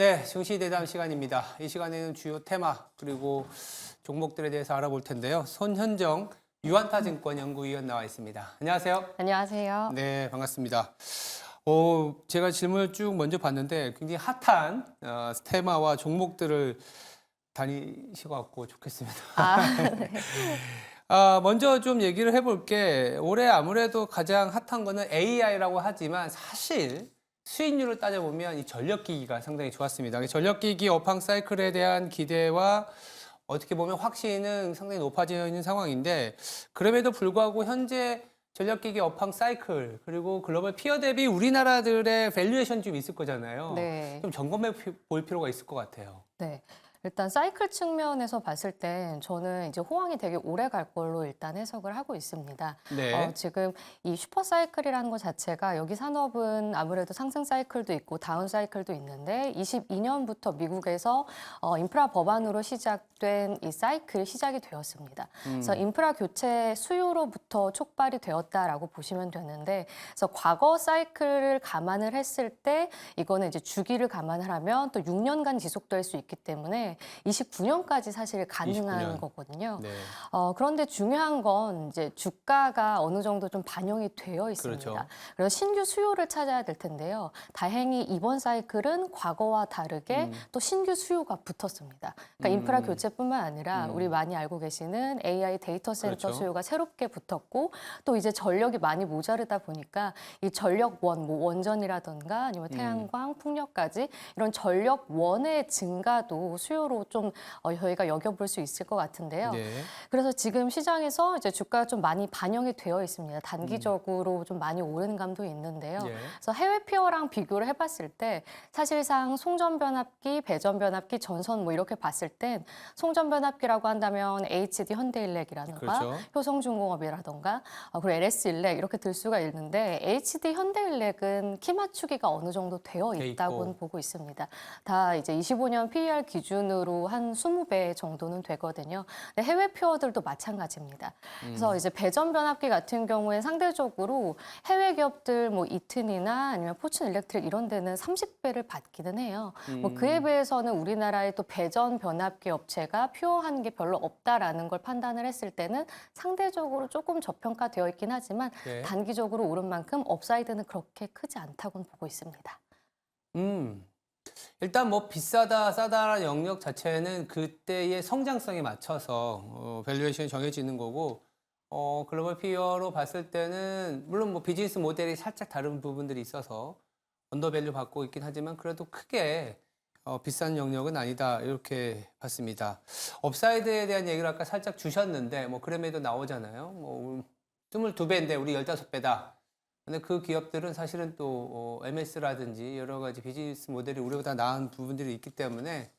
네, 증시 대담 시간입니다. 이 시간에는 주요 테마 그리고 종목들에 대해서 알아볼 텐데요. 손현정 유한타증권 연구위원 나와 있습니다. 안녕하세요. 안녕하세요. 네, 반갑습니다. 제가 질문을 쭉 먼저 봤는데 굉장히 핫한 테마와 종목들을 다니셔갖고 좋겠습니다. 네. 먼저 좀 얘기를 해볼게. 올해 아무래도 가장 핫한 거는 AI라고 하지만 사실 수익률을 따져보면 이 전력기기가 상당히 좋았습니다. 전력기기 업황 사이클에 대한 기대와 어떻게 보면 확신은 상당히 높아져 있는 상황인데 그럼에도 불구하고 현재 전력기기 업황 사이클 그리고 글로벌 피어 대비 우리나라들의 밸류에이션 좀 있을 거잖아요. 네. 좀 점검해 볼 필요가 있을 것 같아요. 네. 일단 사이클 측면에서 봤을 땐 저는 이제 호황이 되게 오래 갈 걸로 일단 해석을 하고 있습니다. 네. 지금 이 슈퍼 사이클이라는 것 자체가 여기 산업은 아무래도 상승 사이클도 있고 다운 사이클도 있는데 22년부터 미국에서 인프라 법안으로 시작된 이 사이클이 시작이 되었습니다. 그래서 인프라 교체 수요로부터 촉발이 되었다라고 보시면 되는데 그래서 과거 사이클을 감안을 했을 때 이거는 이제 주기를 감안을 하면 또 6년간 지속될 수 있기 때문에 29년까지 사실 가능한 29년. 거거든요. 네. 그런데 중요한 건 이제 주가가 어느 정도 좀 반영이 되어 있습니다. 그렇죠. 그래서 신규 수요를 찾아야 될 텐데요. 다행히 이번 사이클은 과거와 다르게 또 신규 수요가 붙었습니다. 그러니까 인프라 교체뿐만 아니라 우리 많이 알고 계시는 AI 데이터 센터 그렇죠. 수요가 새롭게 붙었고 또 이제 전력이 많이 모자르다 보니까 이 전력원, 뭐 원전이라든가 아니면 태양광, 풍력까지 이런 전력원의 증가도 수요로 좀 저희가 여겨볼 수 있을 것 같은데요. 네. 그래서 지금 시장에서 이제 주가가 좀 많이 반영이 되어 있습니다. 단기적으로 좀 많이 오르는 감도 있는데요. 예. 그래서 해외 피어랑 비교를 해봤을 때 사실상 송전변압기, 배전변압기, 전선 뭐 이렇게 봤을 땐 송전변압기라고 한다면 HD 현대일렉이라든가 그렇죠. 효성중공업이라든가 그리고 LS일렉 이렇게 들 수가 있는데 HD 현대일렉은 키 맞추기가 어느 정도 되어 돼 있다고 있고. 보고 있습니다. 다 이제 25년 PER 기준으로 한 20배 정도는 되거든요. 근데 해외 피어들도 마찬가지입니다. 그래서 이제 배전 변압기 같은 경우에 상대적으로 해외 기업들 뭐 이튼이나 아니면 포춘 일렉트릭 이런 데는 30배를 받기는 해요. 뭐 그에 비해서는 우리나라의 또 배전 변압기 업체가 퓨어한 게 별로 없다라는 걸 판단을 했을 때는 상대적으로 조금 저평가되어 있긴 하지만 네. 단기적으로 오른 만큼 업사이드는 그렇게 크지 않다고 보고 있습니다. 음. 일단 뭐 비싸다 싸다라는 영역 자체는 그때의 성장성에 맞춰서 밸류에이션이 정해지는 거고 글로벌 피어로 봤을 때는 물론 뭐 비즈니스 모델이 살짝 다른 부분들이 있어서 언더밸류 받고 있긴 하지만 그래도 크게 비싼 영역은 아니다 이렇게 봤습니다. 업사이드에 대한 얘기를 아까 살짝 주셨는데 뭐 그램에도 나오잖아요. 뭐 22배인데 우리 15배다. 근데 그 기업들은 사실은 또 MS라든지 여러 가지 비즈니스 모델이 우리보다 나은 부분들이 있기 때문에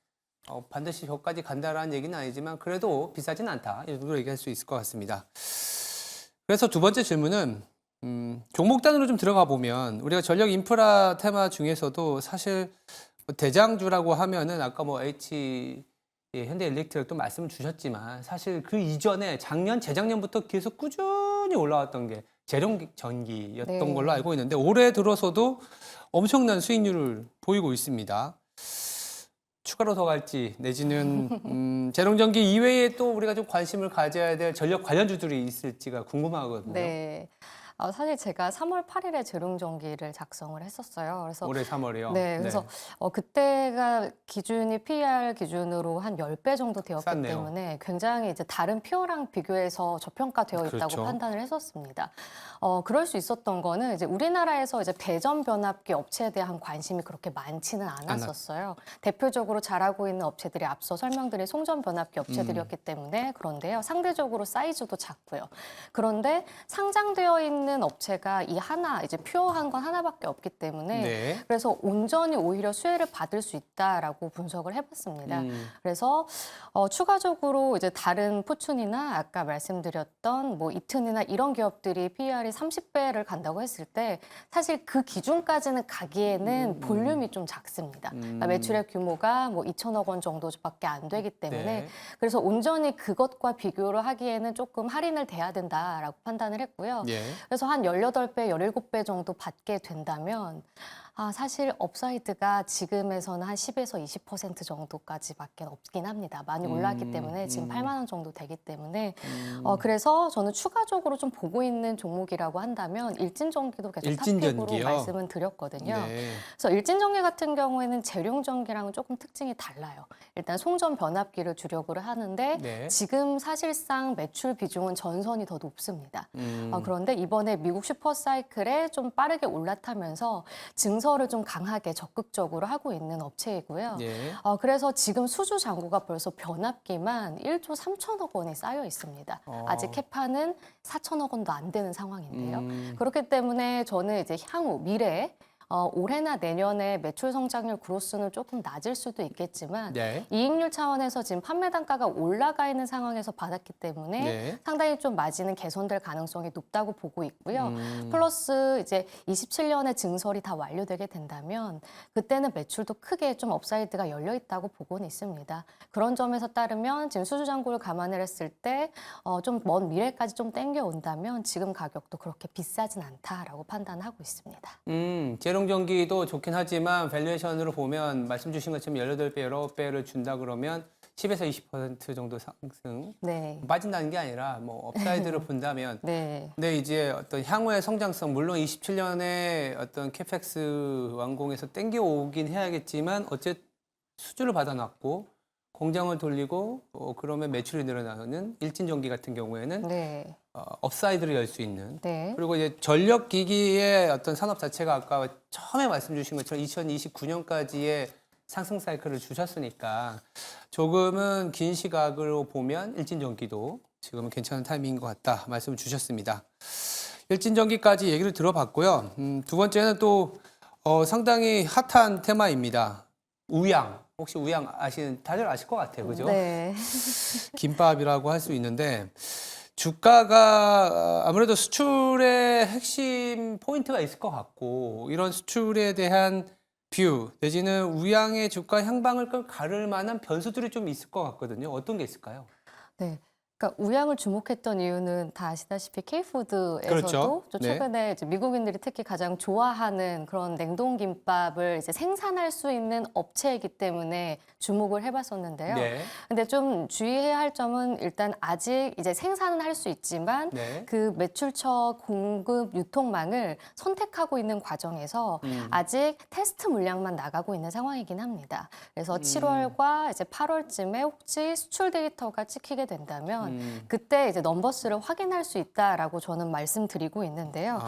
반드시 저까지 간다라는 얘기는 아니지만 그래도 비싸진 않다. 이 정도로 얘기할 수 있을 것 같습니다. 그래서 두 번째 질문은 종목 단으로 좀 들어가 보면 우리가 전력 인프라 테마 중에서도 사실 뭐 대장주라고 하면은 아까 뭐 현대일렉트릭도 말씀을 주셨지만 사실 그 이전에 작년, 재작년부터 계속 꾸준히 올라왔던 게 재룡전기였던 네. 걸로 알고 있는데 올해 들어서도 엄청난 수익률을 보이고 있습니다. 추가로 더 갈지 내지는 재룡전기 이외에 또 우리가 좀 관심을 가져야 될 전력 관련주들이 있을지가 궁금하거든요. 네. 사실 제가 3월 8일에 재룡전기를 작성을 했었어요. 그래서 올해 3월이요. 네, 그래서 그때가 기준이 PER 기준으로 한 10배 정도 되었기 쌌네요. 때문에 굉장히 이제 다른 피어랑 비교해서 저평가되어 있다고 그렇죠. 판단을 했었습니다. 그럴 수 있었던 거는 이제 우리나라에서 이제 배전 변압기 업체에 대한 관심이 그렇게 많지는 않았었어요. 대표적으로 잘하고 있는 업체들이 앞서 설명드린 송전 변압기 업체들이었기 때문에 그런데요. 상대적으로 사이즈도 작고요. 그런데 상장되어 있는 업체가 이 하나 이제 퓨어한 건 하나밖에 없기 때문에 네. 그래서 온전히 오히려 수혜를 받을 수 있다라고 분석을 해봤습니다. 그래서 추가적으로 이제 다른 포춘이나 아까 말씀드렸던 뭐 이튼이나 이런 기업들이 PER이 30배를 간다고 했을 때 사실 그 기준까지는 가기에는 볼륨이 좀 작습니다. 그러니까 매출액 규모가 뭐 2천억 원 정도밖에 안 되기 때문에 네. 그래서 온전히 그것과 비교를 하기에는 조금 할인을 돼야 된다라고 판단을 했고요. 예. 그래서 한 18배, 17배 정도 받게 된다면 사실 업사이드가 지금에서는 한 10에서 20% 정도까지밖에 없긴 합니다. 많이 올랐기 때문에 지금 8만 원 정도 되기 때문에 그래서 저는 추가적으로 좀 보고 있는 종목이라고 한다면 일진전기도 계속 탑픽으로 일진전기요? 말씀은 드렸거든요. 네. 그래서 일진전기 같은 경우에는 재룡전기랑은 조금 특징이 달라요. 일단 송전 변압기를 주력으로 하는데 네. 지금 사실상 매출 비중은 전선이 더 높습니다. 음. 그런데 이번에 미국 슈퍼사이클에 좀 빠르게 올라타면서 증설을 좀 강하게 적극적으로 하고 있는 업체이고요. 예. 그래서 지금 수주 잔고가 벌써 변압기만 1조 3천억 원이 쌓여 있습니다. 아직 캐파는 4천억 원도 안 되는 상황인데요. 그렇기 때문에 저는 이제 향후 미래에 올해나 내년에 매출 성장률 그로스는 조금 낮을 수도 있겠지만 네. 이익률 차원에서 지금 판매 단가가 올라가 있는 상황에서 받았기 때문에 네. 상당히 좀 마진은 개선될 가능성이 높다고 보고 있고요. 플러스 이제 27년에 증설이 다 완료되게 된다면 그때는 매출도 크게 좀 업사이드가 열려 있다고 보고는 있습니다. 그런 점에서 따르면 지금 수주 잔고를 감안을 했을 때 좀 먼 미래까지 좀 땡겨 온다면 지금 가격도 그렇게 비싸진 않다라고 판단하고 있습니다. 재룡전기도 좋긴 하지만 밸류에이션으로 보면 말씀 주신 것처럼 18배, 19배를 준다 그러면 10에서 20% 정도 상승. 네. 빠진다는 게 아니라 뭐 업사이드를 본다면 네. 근데 이제 어떤 향후의 성장성 물론 27년에 어떤 캐펙스 완공에서 땡겨오긴 해야겠지만 어쨌든 수주를 받아놨고 공장을 돌리고 그러면 매출이 늘어나는 일진전기 같은 경우에는 네. 업사이드를 열 수 있는 네. 그리고 이제 전력기기의 어떤 산업 자체가 아까 처음에 말씀 주신 것처럼 2029년까지의 상승 사이클을 주셨으니까 조금은 긴 시각으로 보면 일진전기도 지금은 괜찮은 타이밍인 것 같다 말씀을 주셨습니다. 일진전기까지 얘기를 들어봤고요. 두 번째는 또 상당히 핫한 테마입니다. 우양. 혹시 우양 다들 아실 것 같아요. 그죠? 네. 김밥이라고 할 수 있는데 주가가 아무래도 수출의 핵심 포인트가 있을 것 같고 이런 수출에 대한 뷰 내지는 우양의 주가 향방을 가를 만한 변수들이 좀 있을 것 같거든요. 어떤 게 있을까요? 네. 그러니까 우양을 주목했던 이유는 다 아시다시피 K푸드에서도 그렇죠. 또 네. 최근에 이제 미국인들이 특히 가장 좋아하는 그런 냉동 김밥을 이제 생산할 수 있는 업체이기 때문에 주목을 해봤었는데요. 네. 근데 좀 주의해야 할 점은 일단 아직 이제 생산은 할 수 있지만 네. 그 매출처 공급 유통망을 선택하고 있는 과정에서 아직 테스트 물량만 나가고 있는 상황이긴 합니다. 그래서 7월과 이제 8월쯤에 혹시 수출 데이터가 찍히게 된다면 그때 이제 넘버스를 확인할 수 있다라고 저는 말씀드리고 있는데요.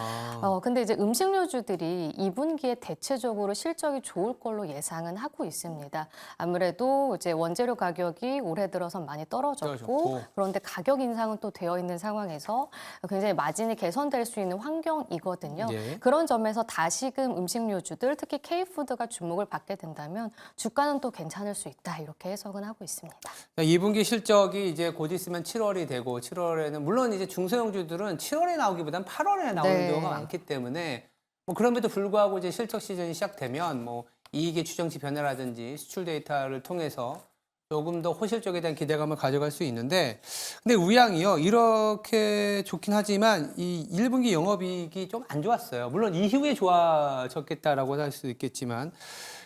근데 이제 음식료주들이 2분기에 대체적으로 실적이 좋을 걸로 예상은 하고 있습니다. 아무래도 이제 원재료 가격이 올해 들어서 많이 떨어졌고 그런데 가격 인상은 또 되어 있는 상황에서 굉장히 마진이 개선될 수 있는 환경이거든요. 예. 그런 점에서 다시금 음식료주들 특히 K푸드가 주목을 받게 된다면 주가는 또 괜찮을 수 있다 이렇게 해석은 하고 있습니다. 2분기 실적이 이제 곧 있으면 7월이 되고 7월에는 물론 이제 중소형주들은 7월에 나오기보단 8월에 나오는 네. 경우가 많기 때문에 뭐 그럼에도 불구하고 이제 실적 시즌이 시작되면 뭐 이익의 추정치 변화라든지 수출 데이터를 통해서 조금 더 호실적에 대한 기대감을 가져갈 수 있는데 근데 우양이요 이렇게 좋긴 하지만 이 1분기 영업이익이 좀 안 좋았어요. 물론 이후에 좋아졌겠다라고 할 수 있겠지만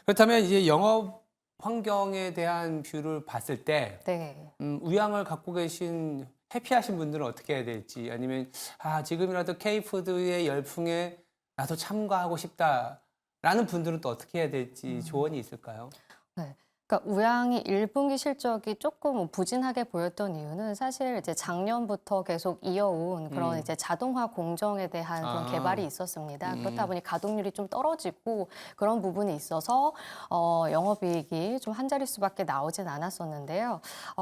그렇다면 이제 영업 환경에 대한 뷰를 봤을 때 네. 우양을 갖고 계신 해피하신 분들은 어떻게 해야 될지 아니면 지금이라도 K푸드의 열풍에 나도 참가하고 싶다라는 분들은 또 어떻게 해야 될지 조언이 있을까요? 네. 그러니까 우양이 1분기 실적이 조금 부진하게 보였던 이유는 사실 이제 작년부터 계속 이어온 그런 이제 자동화 공정에 대한 그런 개발이 있었습니다. 그렇다 보니 가동률이 좀 떨어지고 그런 부분이 있어서 영업이익이 좀 한 자릿수밖에 나오진 않았었는데요.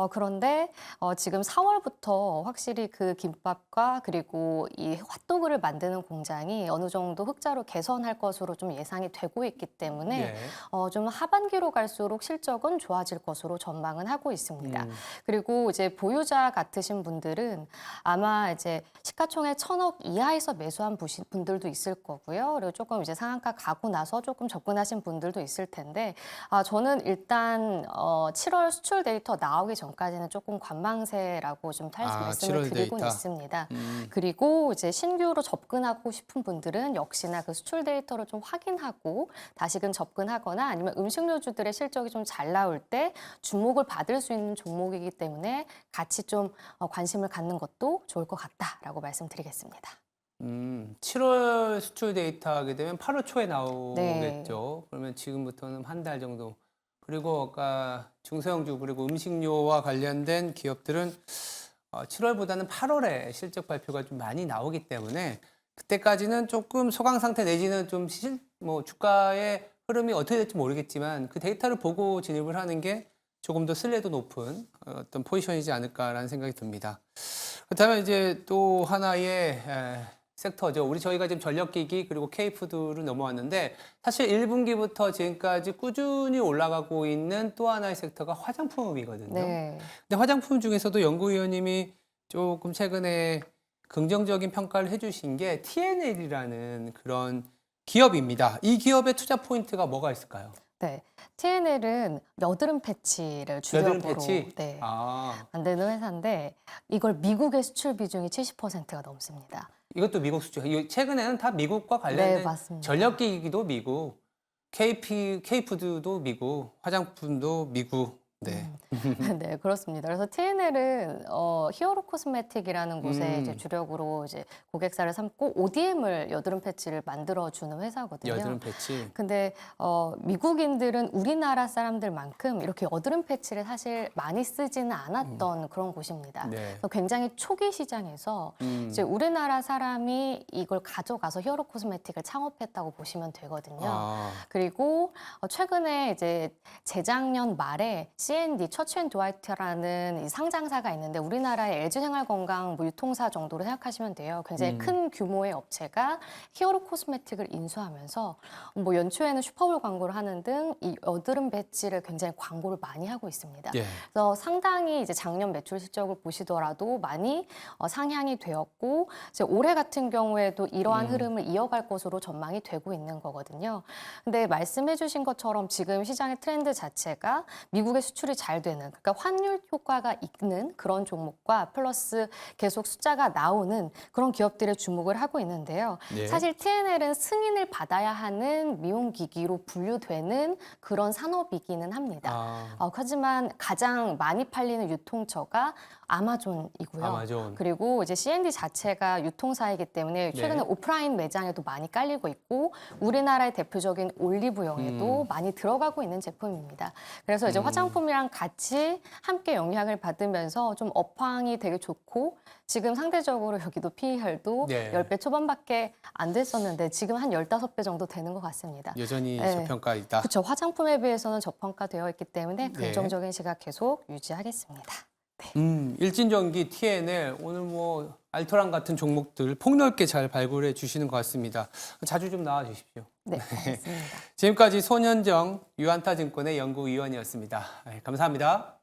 그런데 지금 4월부터 확실히 그 김밥과 그리고 이 핫도그를 만드는 공장이 어느 정도 흑자로 개선할 것으로 좀 예상이 되고 있기 때문에 네. 좀 하반기로 갈수록 실적이 실적은 좋아질 것으로 전망은 하고 있습니다. 그리고 이제 보유자 같으신 분들은 아마 이제 시가총액 1,000억 이하에서 매수한 분들도 있을 거고요. 그리고 조금 이제 상한가 가고 나서 조금 접근하신 분들도 있을 텐데, 저는 일단 7월 수출 데이터 나오기 전까지는 조금 관망세라고 좀 7월 말씀을 드리고 데이터. 있습니다. 그리고 이제 신규로 접근하고 싶은 분들은 역시나 그 수출 데이터를 좀 확인하고 다시금 접근하거나 아니면 음식료주들의 실적이 좀 잘 나올 때 주목을 받을 수 있는 종목이기 때문에 같이 좀 관심을 갖는 것도 좋을 것 같다라고 말씀드리겠습니다. 7월 수출 데이터 하게 되면 8월 초에 네. 나오겠죠. 그러면 지금부터는 한 달 정도. 그리고 아까 중소형주 그리고 음식료와 관련된 기업들은 7월보다는 8월에 실적 발표가 좀 많이 나오기 때문에 그때까지는 조금 소강 상태 내지는 좀 주가의 흐름이 어떻게 될지 모르겠지만 그 데이터를 보고 진입을 하는 게 조금 더 신뢰도 높은 어떤 포지션이지 않을까라는 생각이 듭니다. 그렇다면 이제 또 하나의 섹터죠. 저희가 지금 전력기기 그리고 K푸드를 넘어왔는데 사실 1분기부터 지금까지 꾸준히 올라가고 있는 또 하나의 섹터가 화장품이거든요. 네. 근데 화장품 중에서도 연구위원님이 조금 최근에 긍정적인 평가를 해주신 게 TNL이라는 그런 기업입니다. 이 기업의 투자 포인트가 뭐가 있을까요? 네. TNL은 여드름 패치를 여드름 주력으로 패치? 네, 아, 만드는 회사인데 이걸 미국의 수출 비중이 70%가 넘습니다. 이것도 미국 수출. 최근에는 다 미국과 네, 관련된 맞습니다. 전력기기도 미국, K푸드도 미국, 화장품도 미국. 네. 네, 그렇습니다. 그래서 TNL은 히어로 코스메틱이라는 곳에 이제 주력으로 이제 고객사를 삼고 ODM을 여드름 패치를 만들어주는 회사거든요. 여드름 패치. 근데 미국인들은 우리나라 사람들만큼 이렇게 여드름 패치를 사실 많이 쓰지는 않았던 그런 곳입니다. 네. 그래서 굉장히 초기 시장에서 이제 우리나라 사람이 이걸 가져가서 히어로 코스메틱을 창업했다고 보시면 되거든요. 아, 그리고 최근에 이제 재작년 말에 C&D 처치앤드와이트라는 이 상장사가 있는데 우리나라의 LG생활건강 뭐 유통사 정도로 생각하시면 돼요. 굉장히 큰 규모의 업체가 히어로 코스메틱을 인수하면서 뭐 연초에는 슈퍼볼 광고를 하는 등 이 여드름 배치를 굉장히 광고를 많이 하고 있습니다. 예. 그래서 상당히 이제 작년 매출 실적을 보시더라도 많이 상향이 되었고 이제 올해 같은 경우에도 이러한 흐름을 이어갈 것으로 전망이 되고 있는 거거든요. 근데 말씀해주신 것처럼 지금 시장의 트렌드 자체가 미국의 수출이 잘 되는, 그러니까 환율 효과가 있는 그런 종목과 플러스 계속 숫자가 나오는 그런 기업들에 주목을 하고 있는데요. 네. 사실 TNL은 승인을 받아야 하는 미용기기로 분류되는 그런 산업이기는 합니다. 하지만 가장 많이 팔리는 유통처가 아마존이고요. 아마존. 그리고 이제 C&D 자체가 유통사이기 때문에 최근에 네. 오프라인 매장에도 많이 깔리고 있고 우리나라의 대표적인 올리브영에도 많이 들어가고 있는 제품입니다. 그래서 이제 화장품이랑 같이 함께 영향을 받으면서 좀 업황이 되게 좋고 지금 상대적으로 여기도 PER도 네. 10배 초반밖에 안 됐었는데 지금 한 15배 정도 되는 것 같습니다. 여전히 네. 저평가 있다. 그렇죠. 화장품에 비해서는 저평가되어 있기 때문에 네. 긍정적인 시각 계속 유지하겠습니다. 일진전기, TNL, 오늘 뭐 알토란 같은 종목들 폭넓게 잘 발굴해 주시는 것 같습니다. 자주 좀 나와 주십시오. 네, 알겠습니다. 지금까지 손현정 유한타증권의 연구위원이었습니다. 네, 감사합니다.